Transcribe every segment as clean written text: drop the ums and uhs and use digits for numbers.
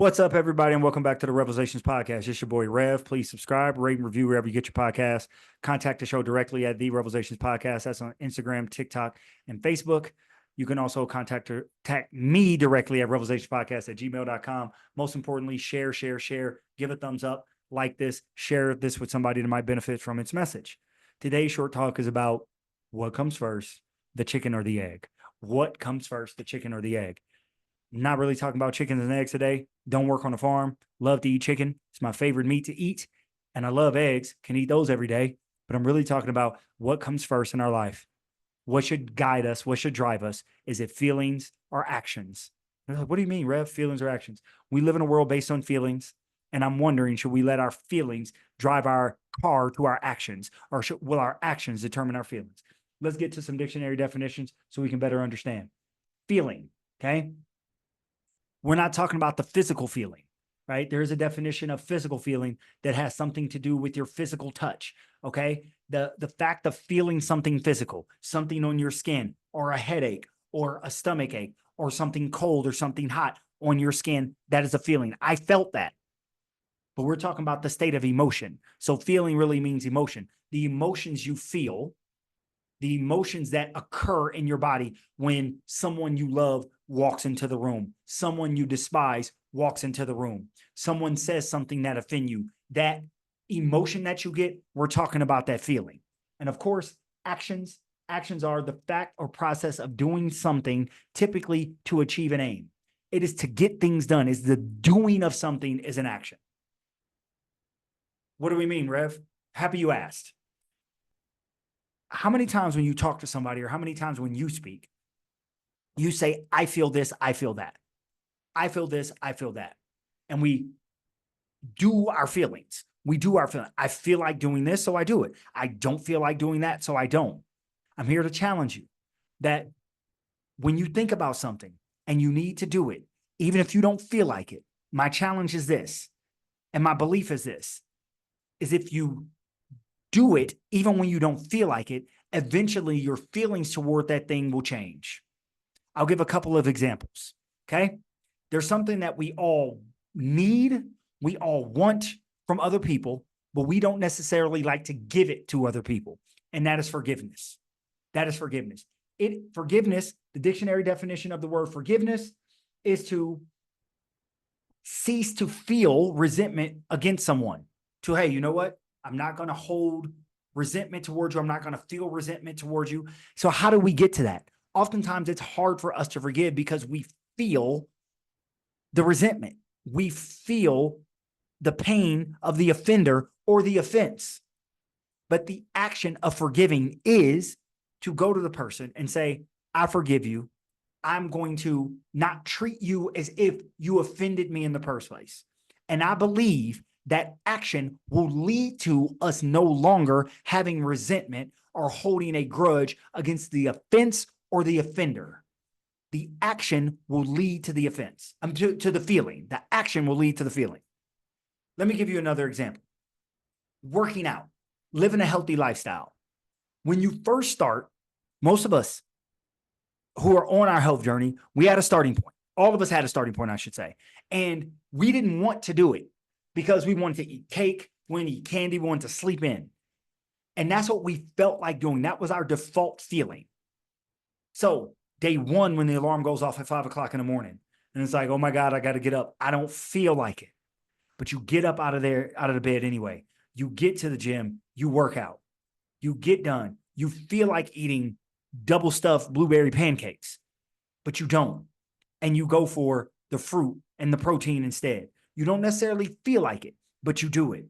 What's up, everybody, and welcome back to the REVELSations podcast. It's your boy Rev. Please subscribe, rate, and review wherever you get your podcast. Contact the show directly at the REVELSations podcast. That's on Instagram, TikTok, and Facebook. You can also contact me directly at REVELSationsPodcast@gmail.com. Most importantly, share, give a thumbs up, like this, share this with somebody that might benefit from its message. Today's short talk is about what comes first, the chicken or the egg. What comes first, the chicken or the egg? Not really talking about chickens and eggs today. Don't work on a farm. Love to eat chicken. It's my favorite meat to eat. And I love eggs. Can eat those every day. But I'm really talking about what comes first in our life. What should guide us? What should drive us? Is it feelings or actions? Like, what do you mean, Rev? Feelings or actions? We live in a world based on feelings. And I'm wondering, should we let our feelings drive our car to our actions? Or will our actions determine our feelings? Let's get to some dictionary definitions so we can better understand. Feeling, okay? We're not talking about the physical feeling, right? There is a definition of physical feeling that has something to do with your physical touch, okay? The fact of feeling something physical, something on your skin, or a headache, or a stomach ache, or something cold or something hot on your skin, that is a feeling. I felt that. But we're talking about the state of emotion. So feeling really means emotion. The emotions you feel, the emotions that occur in your body when someone you love walks into the room, someone you despise walks into the room, someone says something that offends you, that emotion that you get, we're talking about that feeling. And of course, actions are the fact or process of doing something, typically to achieve an aim. It is to get things done. Is the doing of something is an action. What do we mean, Rev? Happy you asked. How many times when you talk to somebody, or how many times when you speak, you say, I feel this, I feel that. I feel this, I feel that. And we do our feelings. We do our feeling. I feel like doing this, so I do it. I don't feel like doing that, so I don't. I'm here to challenge you that when you think about something and you need to do it, even if you don't feel like it, my challenge is this, and my belief is this, is if you do it, even when you don't feel like it, eventually your feelings toward that thing will change. I'll give a couple of examples, okay? There's something that we all need, we all want from other people, but we don't necessarily like to give it to other people, and that is forgiveness. That is forgiveness. Forgiveness, the dictionary definition of the word forgiveness is to cease to feel resentment against someone. To, hey, you know what? I'm not going to hold resentment towards you. I'm not going to feel resentment towards you. So how do we get to that? Oftentimes it's hard for us to forgive because we feel the resentment. We feel the pain of the offender or the offense. But the action of forgiving is to go to the person and say, I forgive you. I'm going to not treat you as if you offended me in the first place. And I believe that action will lead to us no longer having resentment or holding a grudge against the offense or the offender. The action will lead to the offense, to the feeling. The action will lead to the feeling. Let me give you another example. Working out, living a healthy lifestyle. When you first start, most of us who are on our health journey, we had a starting point. All of us had a starting point, I should say. And we didn't want to do it because we wanted to eat cake, we wanted to eat candy, we wanted to sleep in. And that's what we felt like doing. That was our default feeling. So day one, when the alarm goes off at 5 o'clock in the morning, and it's like, oh my God, I got to get up. I don't feel like it. But you get up out of the bed anyway. You get to the gym, you work out, you get done. You feel like eating double stuffed blueberry pancakes, but you don't. And you go for the fruit and the protein instead. You don't necessarily feel like it, but you do it.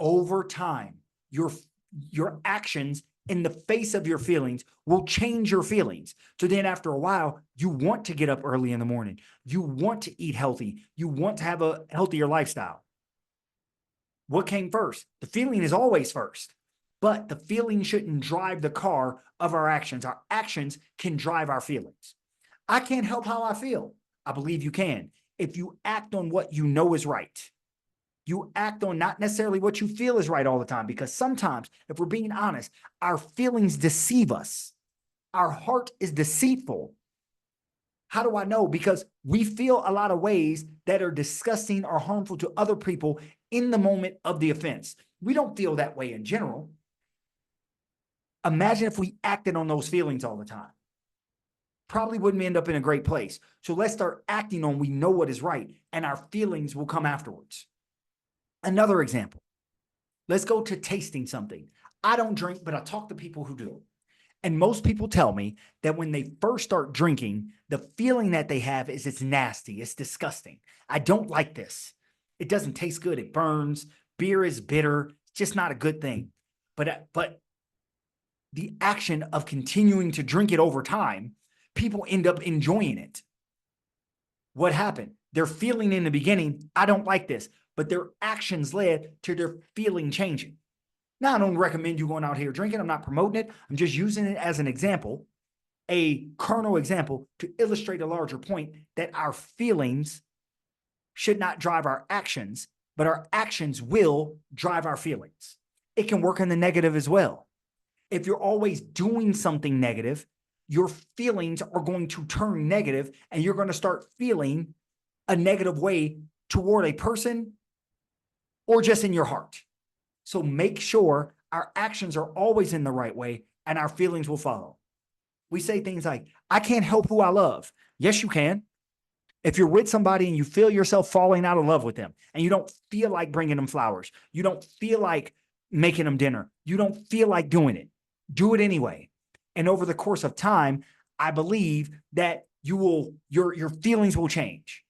Over time, your actions in the face of your feelings will change your feelings. So then after a while, you want to get up early in the morning. You want to eat healthy. You want to have a healthier lifestyle. What came first? The feeling is always first, but the feeling shouldn't drive the car of our actions. Our actions can drive our feelings. I can't help how I feel. I believe you can. If you act on what you know is right, you act on not necessarily what you feel is right all the time, because sometimes, if we're being honest, our feelings deceive us. Our heart is deceitful. How do I know? Because we feel a lot of ways that are disgusting or harmful to other people in the moment of the offense. We don't feel that way in general. Imagine if we acted on those feelings all the time. Probably wouldn't end up in a great place. So let's start acting on we know what is right, and our feelings will come afterwards. Another example. Let's go to tasting something. I don't drink, but I talk to people who do. And most people tell me that when they first start drinking, the feeling that they have is it's nasty, it's disgusting. I don't like this. It doesn't taste good. It burns. Beer is bitter. It's just not a good thing. But the action of continuing to drink it over time, people end up enjoying it. What happened? They're feeling in the beginning, I don't like this, but their actions led to their feeling changing. Now, I don't recommend you going out here drinking. I'm not promoting it. I'm just using it as an example, a carnal example to illustrate a larger point that our feelings should not drive our actions, but our actions will drive our feelings. It can work in the negative as well. If you're always doing something negative, your feelings are going to turn negative, and you're going to start feeling a negative way toward a person or just in your heart. So make sure our actions are always in the right way, and our feelings will follow. We say things like, I can't help who I love. Yes, you can. If you're with somebody and you feel yourself falling out of love with them, and you don't feel like bringing them flowers, you don't feel like making them dinner, you don't feel like doing it, do it anyway. And over the course of time, I believe that your feelings will change.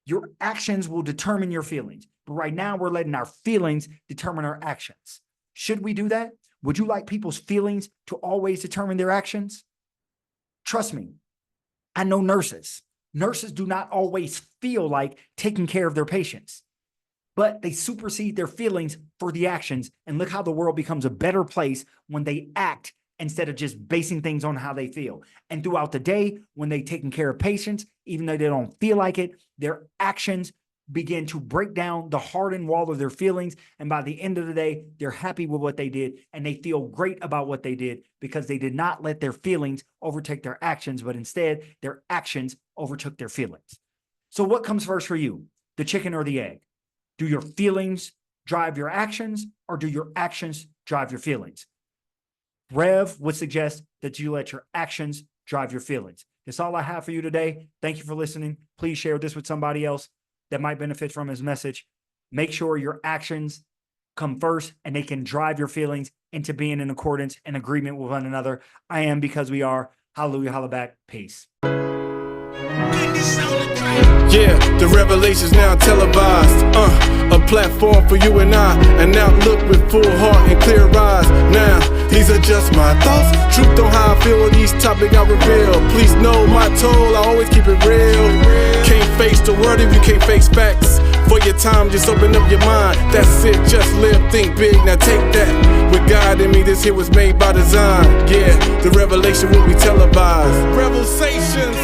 Your actions will determine your feelings. But right now, we're letting our feelings determine our actions. Should we do that? Would you like people's feelings to always determine their actions? Trust me, I know nurses. Nurses do not always feel like taking care of their patients, but they supersede their feelings for the actions. And look how the world becomes a better place when they act instead of just basing things on how they feel. And throughout the day, when they're taking care of patients, even though they don't feel like it, their actions begin to break down the hardened wall of their feelings. And by the end of the day, they're happy with what they did, and they feel great about what they did because they did not let their feelings overtake their actions, but instead their actions overtook their feelings. So what comes first for you, the chicken or the egg? Do your feelings drive your actions, or do your actions drive your feelings? Rev would suggest that you let your actions drive your feelings. That's all I have for you today. Thank you for listening. Please share this with somebody else that might benefit from his message. Make sure your actions come first, and they can drive your feelings into being in accordance and agreement with one another. I am because we are. Hallelujah, holla back. Peace. Yeah, the revelations now televised. A platform for you and I, an outlook with full heart and clear eyes. Now, these are just my thoughts. Truth on how I feel on these topics I reveal. Please know my toll, I always keep it real. Can't face the word if you can't face facts. For your time, just open up your mind. That's it, just live, think big, now take that. With God in me, this here was made by design. Yeah, the revelation will be televised. REVELSations.